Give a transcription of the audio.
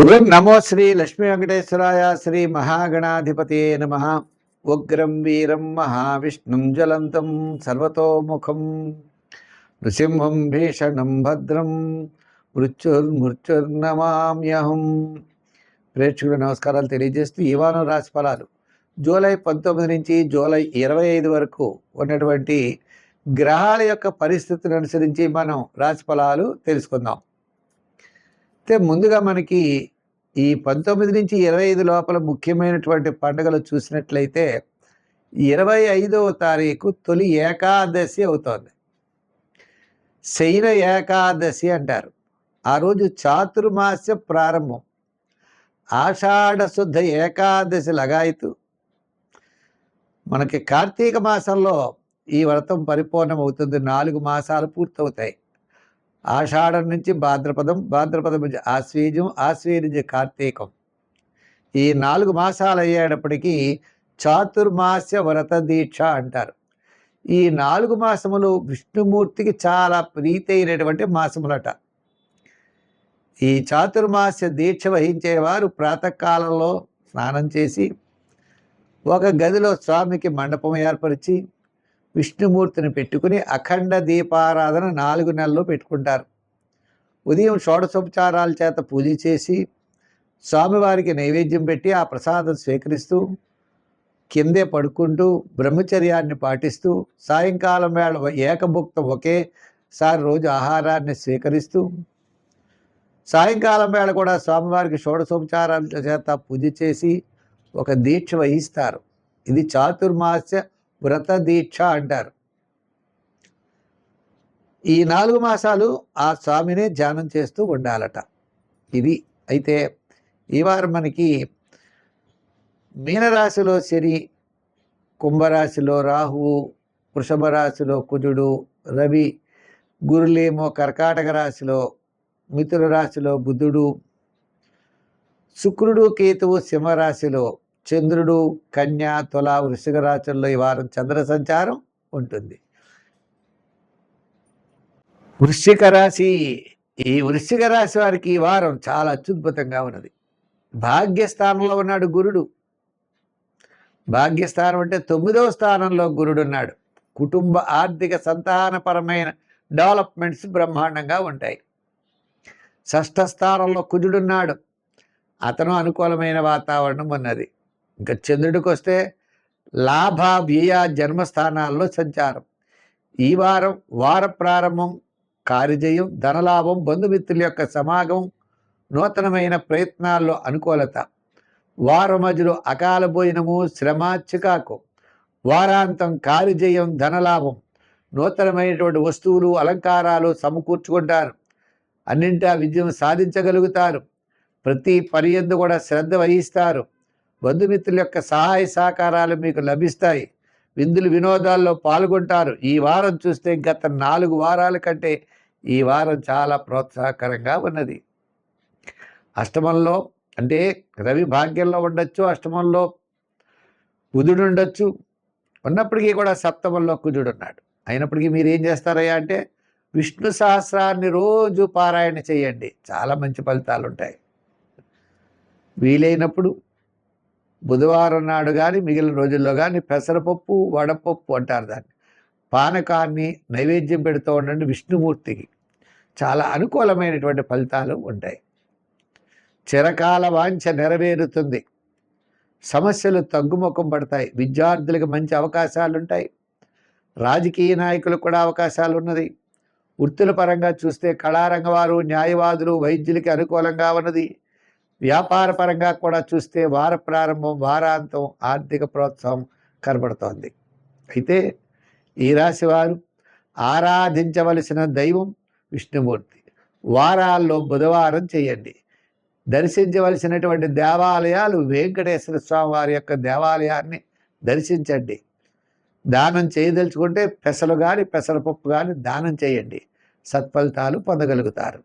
ఓం నమో శ్రీ లక్ష్మీ వెంకటేశ్వరాయ శ్రీ మహాగణాధిపతియే నమః. ఉగ్రం వీరం మహావిష్ణుం జ్వలంతం సర్వతోముఖం నృసింహం భీషణం భద్రం మృత్యుర్నమామ్యహం. ప్రేక్షకుల నమస్కారాలు తెలియజేస్తూ ఈ వారం రాశి ఫలాలు జూలై 19 నుంచి జూలై 25 వరకు ఉన్నటువంటి గ్రహాల యొక్క పరిస్థితిని అనుసరించి మనం రాశి ఫలాలు తెలుసుకుందాం. అయితే ముందుగా మనకి ఈ 19 నుంచి 25 లోపల ముఖ్యమైనటువంటి పండుగలు చూసినట్లయితే 25వ తారీఖు తొలి ఏకాదశి అవుతోంది. శయన ఏకాదశి అంటారు. ఆ రోజు చాతుర్మాస్య ప్రారంభం. ఆషాఢ శుద్ధ ఏకాదశి లగాయతు. మనకి కార్తీక మాసంలో ఈ వ్రతం పరిపూర్ణమవుతుంది. 4 మాసాలు పూర్తవుతాయి. ఆషాఢం నుంచి భాద్రపదం, భాద్రపదం నుంచి ఆశ్వీజం, ఆశ్వీజం నుంచి కార్తీకం. ఈ 4 మాసాలు అయ్యేటప్పటికీ చాతుర్మాస్య వ్రత దీక్ష అంటారు. ఈ 4 మాసములు విష్ణుమూర్తికి చాలా ప్రీతి అయినటువంటి మాసములట. ఈ చాతుర్మాస్య దీక్ష వహించేవారు ప్రాతకాలంలో స్నానం చేసి ఒక గదిలో స్వామికి మండపం ఏర్పరిచి విష్ణుమూర్తిని పెట్టుకుని అఖండ దీపారాధన 4 నెలలు పెట్టుకుంటారు. ఉదయం షోడశోపచారాల చేత పూజ చేసి స్వామివారికి నైవేద్యం పెట్టి ఆ ప్రసాదం స్వీకరిస్తూ కిందే పడుకుంటూ బ్రహ్మచర్యాన్ని పాటిస్తూ సాయంకాలం వేళ ఏకభుక్తం ఒకేసారి రోజు ఆహారాన్ని స్వీకరిస్తూ సాయంకాలం వేళ కూడా స్వామివారికి షోడశోపచారాల చేత పూజ చేసి ఒక దీక్ష వహిస్తారు. ఇది చాతుర్మాస్య వ్రత దీక్ష అంటారు. ఈ 4 మాసాలు ఆ స్వామినే ధ్యానం చేస్తూ ఉండాలట. ఇది అయితే ఈ వారం మనకి మీనరాశిలో శని, కుంభరాశిలో రాహువు, వృషభ రాశిలో కుజుడు, రవి, గురులేమో కర్కాటక రాశిలో, మిథున రాశిలో బుధుడు, శుక్రుడు, కేతువు సింహరాశిలో, చంద్రుడు కన్య, తుల, వృశ్చిక రాశుల్లో ఈ వారం చంద్ర సంచారం ఉంటుంది. వృశ్చిక రాశి, ఈ వృశ్చిక రాశి వారికి ఈ వారం చాలా అత్యద్భుతంగా ఉన్నది. భాగ్యస్థానంలో ఉన్నాడు గురుడు. భాగ్యస్థానం అంటే 9వ స్థానంలో గురుడు ఉన్నాడు. కుటుంబ ఆర్థిక సంతానపరమైన డెవలప్మెంట్స్ బ్రహ్మాండంగా ఉంటాయి. 6వ స్థానంలో కుజుడున్నాడు. అతను అనుకూలమైన వాతావరణం ఉన్నది. ఇంకా చంద్రుడికి వస్తే లాభ వ్యయ జన్మస్థానాల్లో సంచారం. ఈ వారం వార ప్రారంభం, కార్యజయం, ధనలాభం, బంధుమిత్రుల యొక్క సమాగమం, నూతనమైన ప్రయత్నాల్లో అనుకూలత. వారం మధ్యలో అకాల భోజనము, శ్రమ, చికాకు. వారాంతం కార్యజయం, ధనలాభం, నూతనమైనటువంటి వస్తువులు, అలంకారాలు సమకూర్చుకుంటారు. అన్నింటా విజయం సాధించగలుగుతారు. ప్రతి పని యందు కూడా శ్రద్ధ వహిస్తారు. బంధుమిత్రుల యొక్క సహాయ సహకారాలు మీకు లభిస్తాయి. విందులు వినోదాల్లో పాల్గొంటారు. ఈ వారం చూస్తే గత 4 వారాల కంటే ఈ వారం చాలా ప్రోత్సాహకరంగా ఉన్నది. అష్టమంలో అంటే రవి భాగ్యంలో ఉండొచ్చు, అష్టమంలో బుధుడు ఉండొచ్చు. ఉన్నప్పటికీ కూడా సప్తమంలో కుజుడు ఉన్నాడు. అయినప్పటికీ మీరు ఏం చేస్తారయ్యా అంటే విష్ణు సహస్రాన్ని రోజు పారాయణ చేయండి. చాలా మంచి ఫలితాలు ఉంటాయి. వీలైనప్పుడు బుధవారం నాడు కానీ మిగిలిన రోజుల్లో కానీ పెసరపప్పు, వడపప్పు అంటారు దాన్ని, పానకాన్ని నైవేద్యం పెడుతూ ఉండండి విష్ణుమూర్తికి. చాలా అనుకూలమైనటువంటి ఫలితాలు ఉంటాయి. చిరకాల వాంఛ నెరవేరుతుంది. సమస్యలు తగ్గుముఖం పడతాయి. విద్యార్థులకు మంచి అవకాశాలు ఉంటాయి. రాజకీయ నాయకులకు కూడా అవకాశాలు ఉన్నది. వృత్తుల పరంగా చూస్తే కళారంగ వారు, న్యాయవాదులు, వైద్యులకి అనుకూలంగా ఉన్నది. వ్యాపార పరంగా కూడా చూస్తే వార ప్రారంభం, వారాంతం ఆర్థిక ప్రోత్సాహం కనబడుతోంది. అయితే ఈ రాశి వారు ఆరాధించవలసిన దైవం విష్ణుమూర్తి. వారాల్లో బుధవారం చేయండి. దర్శించవలసినటువంటి దేవాలయాలు వెంకటేశ్వర స్వామి వారి యొక్క దేవాలయాన్ని దర్శించండి. దానం చేయదలుచుకుంటే పెసలు కానీ పెసరపప్పు కానీ దానం చేయండి. సత్ఫలితాలు పొందగలుగుతారు.